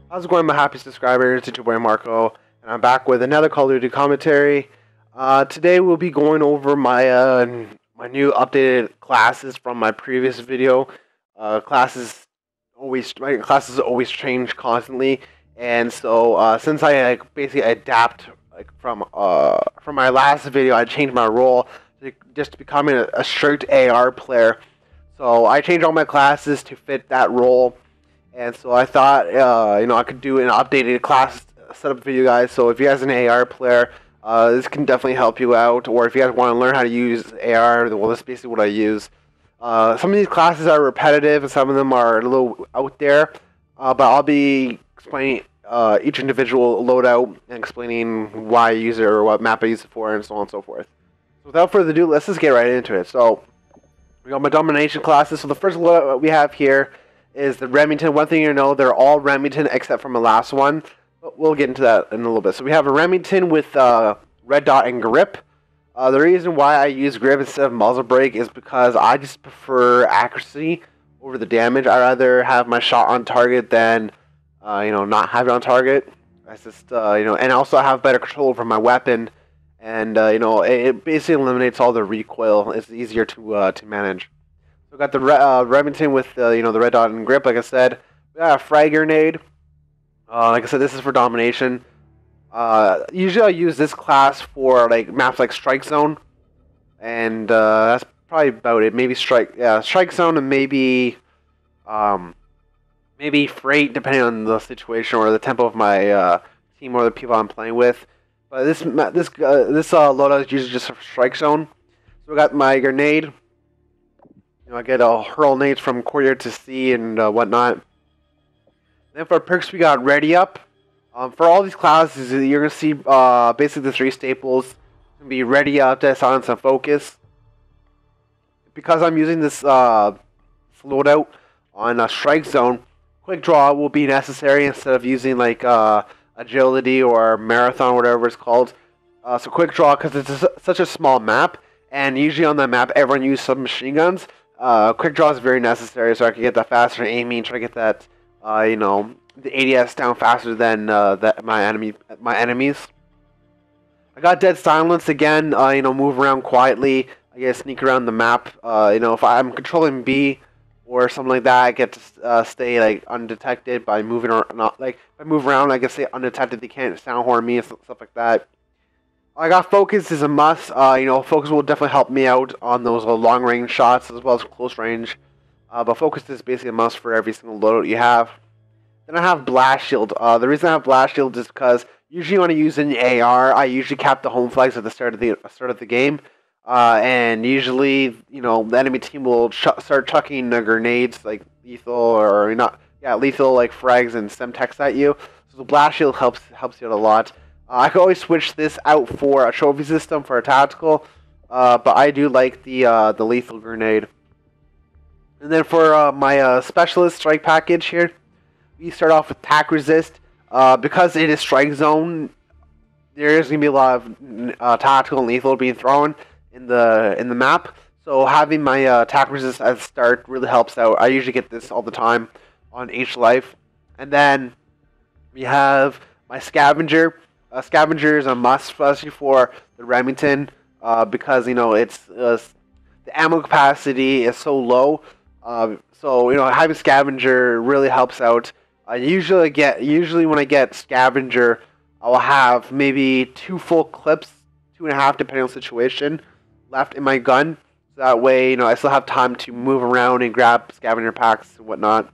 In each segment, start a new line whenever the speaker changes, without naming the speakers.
How's it going, my happy subscribers? It's your boy Marko, and I'm back with another Call of Duty commentary. Today we'll be going over my new updated classes from my previous video. My classes always change constantly, and so since I basically adapt from my last video, I changed my role to just becoming a strict AR player. So I changed all my classes to fit that role. And so I thought, I could do an updated class setup for you guys. So if you guys are an AR player, this can definitely help you out. Or if you guys want to learn how to use AR, well, that's basically what I use. Some of these classes are repetitive, and some of them are a little out there. But I'll be explaining each individual loadout and explaining why I use it or what map I use it for, and so on and so forth. So without further ado, let's just get right into it. So we got my domination classes. So the first loadout we have here is the Remington. One thing you know, they're all Remington except from the last one. But we'll get into that in a little bit. So we have a Remington with red dot and grip. The reason why I use grip instead of muzzle brake is because I just prefer accuracy over the damage. I'd rather have my shot on target than not have it on target. That's just and also I have better control over my weapon, and it basically eliminates all the recoil. It's easier to manage. So we got the Remington with the red dot and grip, like I said. We got a frag grenade. Like I said, this is for domination. Usually I use this class for maps like Strike Zone, and that's probably about it. Maybe Strike Zone, and maybe Freight, depending on the situation or the tempo of my team or the people I'm playing with. But this loadout is usually just for Strike Zone. So we got my grenade. I get hurl nades from courier to sea and whatnot. Then for perks, we got ready up. For all these classes, you're gonna see basically the three staples. It's gonna be ready up, silence, and focus. Because I'm using this loadout on a strike zone, quick draw will be necessary instead of using agility or marathon, whatever it's called. So quick draw, because it's such a small map, and usually on that map everyone uses submachine guns. Quick draw is very necessary, so I can get that faster aiming, try to get that, the ADS down faster than my enemies. I got dead silence again. Move around quietly. I get to sneak around the map. If I'm controlling B or something like that, I get to stay undetected by moving or not. If I move around, I can stay undetected. They can't sound horn me and stuff like that. I got focus is a must. Focus will definitely help me out on those long range shots as well as close range. But focus is basically a must for every single loadout you have. Then I have blast shield. The reason I have blast shield is because usually when I use an AR, I usually cap the home flags at the start of the game, and usually the enemy team will start chucking grenades like lethal or not. Yeah, lethal frags and semtex at you. So the blast shield helps you out a lot. I could always switch this out for a trophy system for a tactical, but I do like the lethal grenade. And then for my specialist strike package here, we start off with tac resist. Because it is strike zone, there is gonna be a lot of tactical and lethal being thrown in the map. So having my tac resist at the start really helps out. I usually get this all the time on H Life. And then we have my scavenger. Scavenger is a must, especially for the Remington, because it's the ammo capacity is so low. So having scavenger really helps out. Usually when I get scavenger, I'll have maybe 2 full clips, 2.5 depending on the situation, left in my gun. So that way, I still have time to move around and grab scavenger packs and whatnot.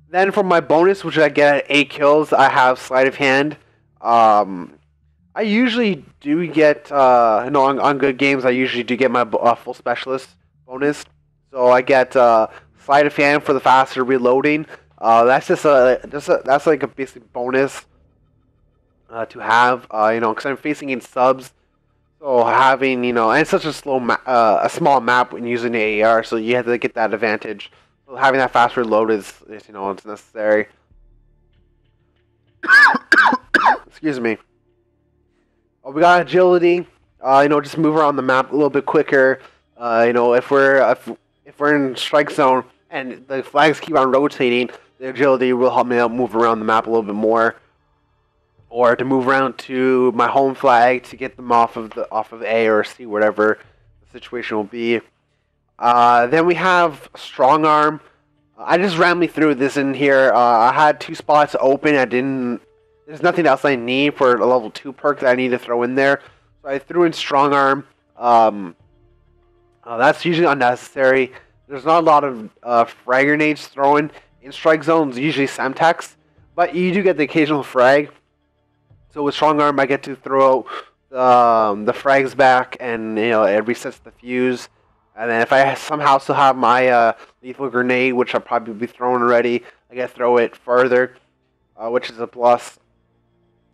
Then for my bonus, which I get at 8 kills, I have sleight of hand. I usually do get, on good games, I usually do get my full specialist bonus. So I get sleight of hand for the faster reloading. That's that's like a basic bonus to have, because I'm facing in subs. So having, and it's such a small map when using the AR, so you have to get that advantage. So having that fast reload is it's necessary. Excuse me. We got agility. Just move around the map a little bit quicker. If we're in strike zone and the flags keep on rotating, The agility will help me out move around the map a little bit more, or to move around to my home flag to get them off of A or C, whatever the situation will be. Then we have strong arm. I just randomly threw this in here. I had 2 spots open. There's nothing else I need for a level 2 perk that I need to throw in there. So I threw in strong arm. That's usually unnecessary. There's not a lot of frag grenades thrown in strike zones, usually Semtex, but you do get the occasional frag. So with strong arm, I get to throw the frags back, and it resets the fuse. And then if I somehow still have my lethal grenade, which I'll probably be throwing already, I get to throw it further, which is a plus.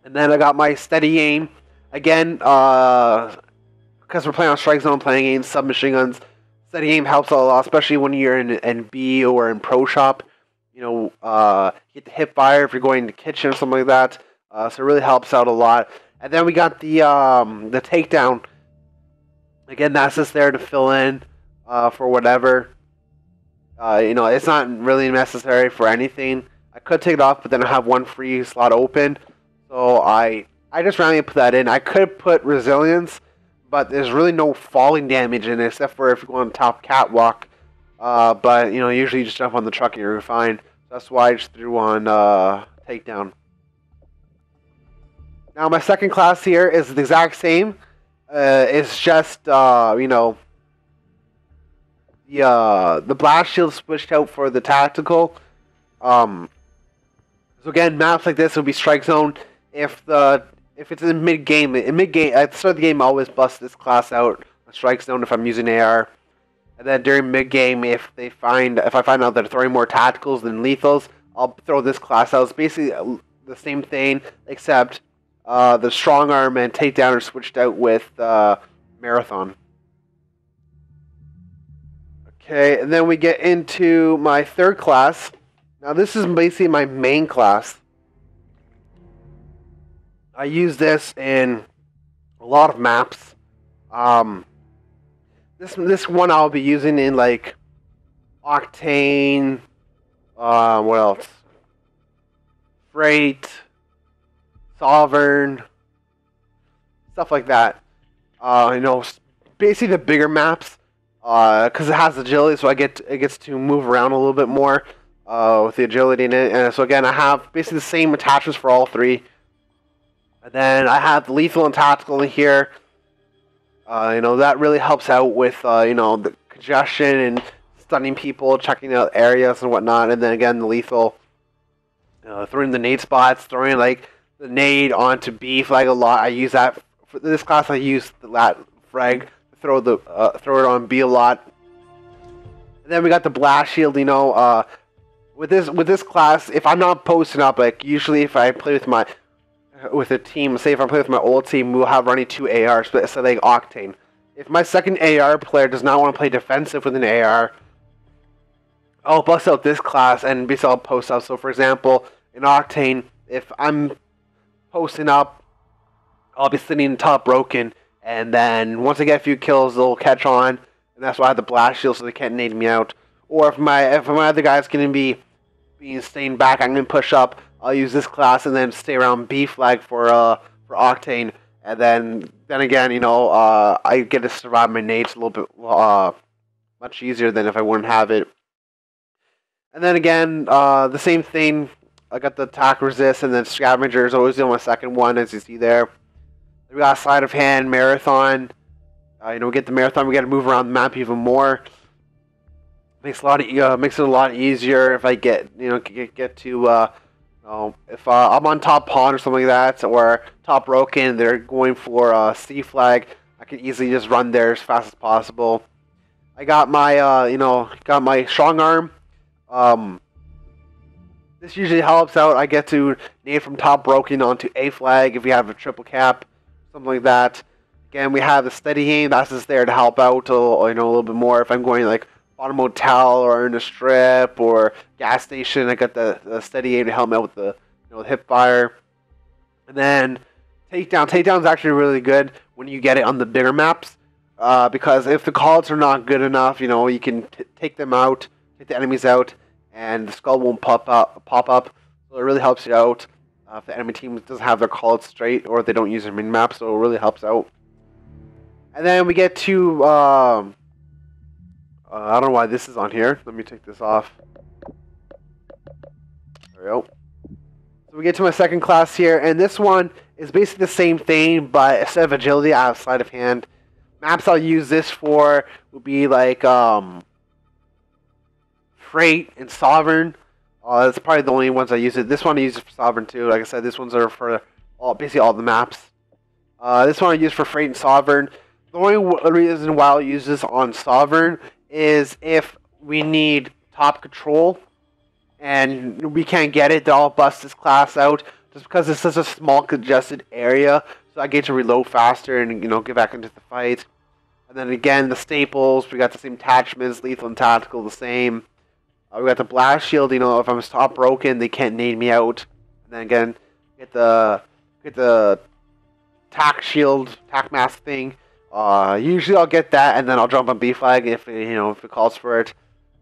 And then I got my steady aim. Again, because we're playing on strike zone, playing aim submachine guns, steady aim helps a lot, especially when you're in B or in pro shop. You get the hip fire if you're going to kitchen or something like that. So it really helps out a lot. And then we got the takedown. Again, that's just there to fill in for whatever. It's not really necessary for anything. I could take it off, but then I have 1 free slot open. So I just randomly put that in. I could put resilience, but there's really no falling damage in it, except for if you go on top catwalk. But usually you just jump on the truck and you're fine. That's why I just threw on takedown. Now my second class here is the exact same. It's just the blast shield switched out for the tactical. So again, maps like this will be strike zone. If it's in mid game, at the start of the game, I always bust this class out on strike zone if I'm using AR. And then during mid game, if I find out that they're throwing more tacticals than lethals, I'll throw this class out. It's basically the same thing, except the strong arm and takedown are switched out with marathon. Okay, and then we get into my third class. Now this is basically my main class. I use this in a lot of maps. This one I'll be using in like Octane. What else? Freight, Sovereign, stuff like that. Basically the bigger maps, because it has agility, so it gets to move around a little bit more with the agility in it. And so again, I have basically the same attachments for all 3. And then I have the lethal and tactical in here. That really helps out with the congestion and stunning people, checking out areas and whatnot. And then again, the lethal, throwing the nade spots, throwing like the nade onto B flag a lot. I use that for this class. I use that frag to throw it on B a lot. And then we got the blast shield. With this class, if I'm not posting up, like usually if I play with a team, say if I play with my old team, we'll have running 2 ARs, so like Octane. If my second AR player does not want to play defensive with an AR, I'll bust out this class and basically I'll post up. So for example, in Octane, if I'm posting up, I'll be sitting top broken, and then once I get a few kills, they'll catch on, and that's why I have the blast shield so they can't nade me out. Or if my other guy's going to be staying back, I'm going to push up. I'll use this class and then stay around B flag for Octane, and then again, I get to survive my nades a little bit much easier than if I wouldn't have it. And then again, the same thing. I got the attack resist, and then scavenger is always on my second one, as you see there. We got sleight of hand, marathon. We get the marathon. We got to move around the map even more. Makes it a lot easier if I get to. If I'm on top pawn or something like that, or top broken, they're going for C flag, I can easily just run there as fast as possible. I got my strong arm. This usually helps out. I get to nade from top broken onto A flag if we have a triple cap, something like that. Again, we have the steady aim. That's just there to help out a little bit more if I'm going like bottom motel or in a strip or gas station. I got the steady aim to help me out with the hip fire. And then takedown. Takedown is actually really good when you get it on the bigger maps, because if the calls are not good enough, you can take them out, take the enemies out, and the skull won't pop up. So it really helps you out if the enemy team doesn't have their callouts straight or if they don't use their min map. So it really helps out. And then we get to I don't know why this is on here. Let me take this off. There we go. So we get to my second class here, and this one is basically the same thing, but instead of agility, I have sleight of hand. Maps I'll use this for would be like Freight and Sovereign. That's probably the only ones I use it. This one I use it for Sovereign too. Like I said, this one's are for basically all the maps. This one I use for Freight and Sovereign. The only reason why I'll use this on Sovereign is if we need top control and we can't get it, then I'll bust this class out just because it's such a small congested area, so I get to reload faster and get back into the fight. And then again, the staples, we got the same attachments, lethal and tactical, the same. We got the blast shield, if I'm stop broken, they can't nade me out. And then again, get the tac shield, tac mask thing. Usually I'll get that, and then I'll jump on B flag if it calls for it.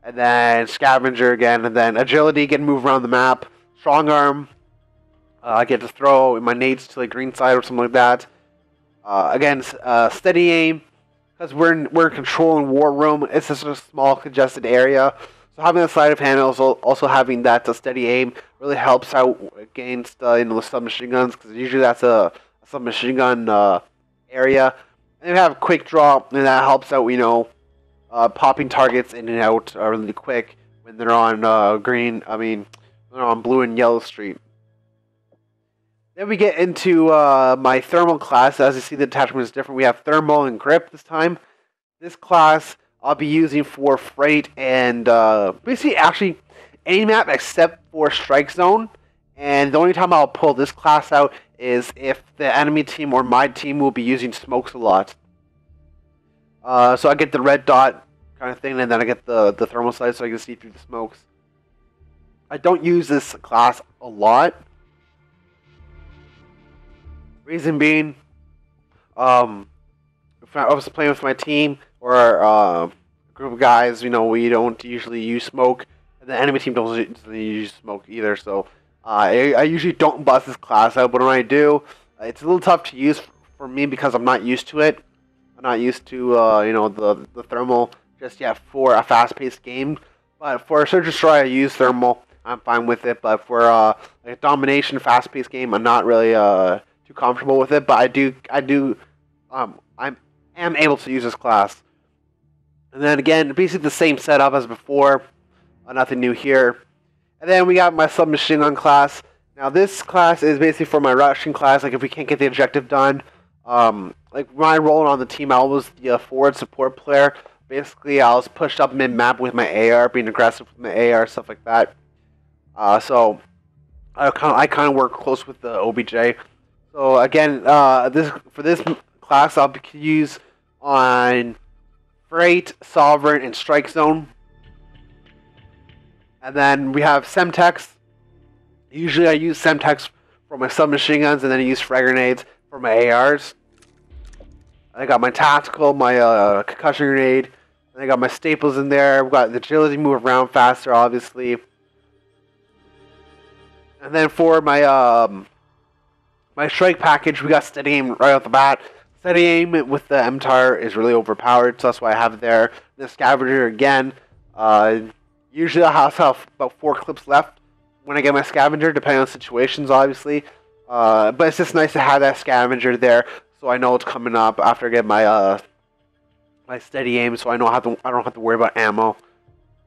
And then scavenger again, and then agility, get to move around the map. Strong arm, I get to throw my nades to like green side or something like that. Again, steady aim, because we're in control in war room. It's just a small congested area, so having the sleight of hand, also having that steady aim really helps out against the submachine guns, because usually that's a submachine gun area. And we have quick draw, and that helps out, popping targets in and out really quick when they're on they're on blue and yellow street. Then we get into my thermal class. As you see, the attachment is different. We have thermal and grip this time. This class I'll be using for Freight and basically actually any map except for Strike Zone. And the only time I'll pull this class out is if the enemy team or my team will be using smokes a lot. So I get the red dot kind of thing, and then I get the thermal sight so I can see through the smokes. I don't use this class a lot. Reason being, if I was playing with my team or a group of guys, we don't usually use smoke, and the enemy team doesn't use smoke either. So I usually don't bust this class out, but when I do, it's a little tough to use for me because I'm not used to it. I'm not used to the thermal just yet for a fast-paced game. But for a Search and Destroy, I use thermal. I'm fine with it. But for a domination, fast-paced game, I'm not really too comfortable with it. But I am able to use this class. And then again, basically the same setup as before. Nothing new here. And then we got my submachine gun class. Now this class is basically for my rushing class. Like if we can't get the objective done, like when I roll on the team, I was the forward support player. Basically, I was pushed up mid map with my AR, being aggressive with my AR, stuff like that. So I kind of work close with the OBJ. So again, for this class, I'll use on Freight, Sovereign, and Strike Zone. And then we have Semtex. Usually I use Semtex for my submachine guns, and then I use frag grenades for my ARs. I got my tactical, my concussion grenade, and I got my staples in there. We've got the agility, move around faster, obviously. And then for my my strike package, we got steady aim right off the bat. Steady aim with the MTAR is really overpowered, so that's why I have it there. The scavenger again. Usually I have about 4 clips left when I get my scavenger, depending on situations, obviously. But it's just nice to have that scavenger there, so I know it's coming up after I get my my steady aim, so I don't have to worry about ammo.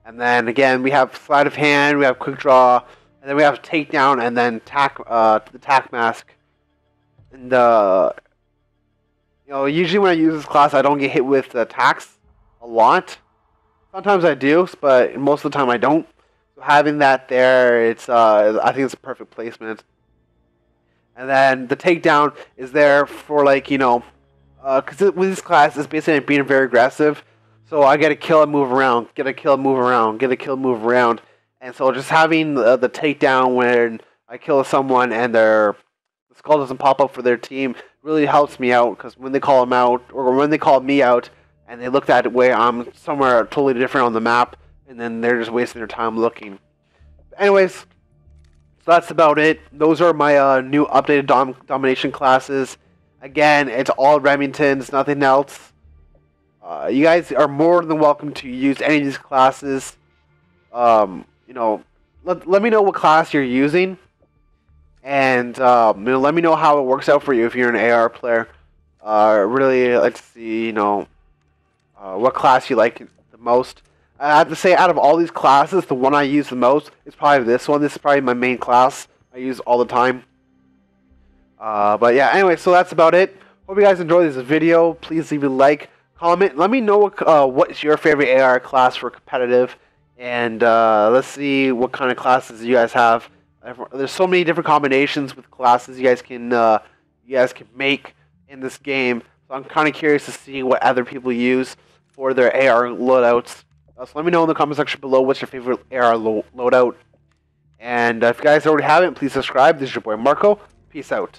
And then again, we have sleight of hand, we have quick draw, and then we have takedown, and then the tac mask. And usually when I use this class, I don't get hit with attacks a lot. Sometimes I do, but most of the time I don't. So having that there, I think it's a perfect placement. And then the takedown is there for because with this class, it's basically being very aggressive. So I get a kill and move around, get a kill and move around, get a kill and move around. And so just having the takedown when I kill someone and the skull doesn't pop up for their team really helps me out, because when they call them out, or when they call me out, and they look that way, I'm somewhere totally different on the map, and then they're just wasting their time looking. Anyways, so that's about it. Those are my new updated domination classes. Again, it's all Remingtons, nothing else. You guys are more than welcome to use any of these classes. You know, let me know what class you're using, and let me know how it works out for you if you're an AR player. Really, let's see, what class you like the most. I have to say, out of all these classes, the one I use the most is probably this one. This is probably my main class I use all the time. But yeah, anyway, so that's about it. Hope you guys enjoyed this video. Please leave a like, comment. Let me know what's your favorite AR class for competitive. And let's see what kind of classes you guys have. There's so many different combinations with classes you guys can make in this game. So I'm kind of curious to see what other people use for their AR loadouts. So let me know in the comment section below what's your favorite AR loadout. And if you guys already haven't, please subscribe. This is your boy Marko. Peace out.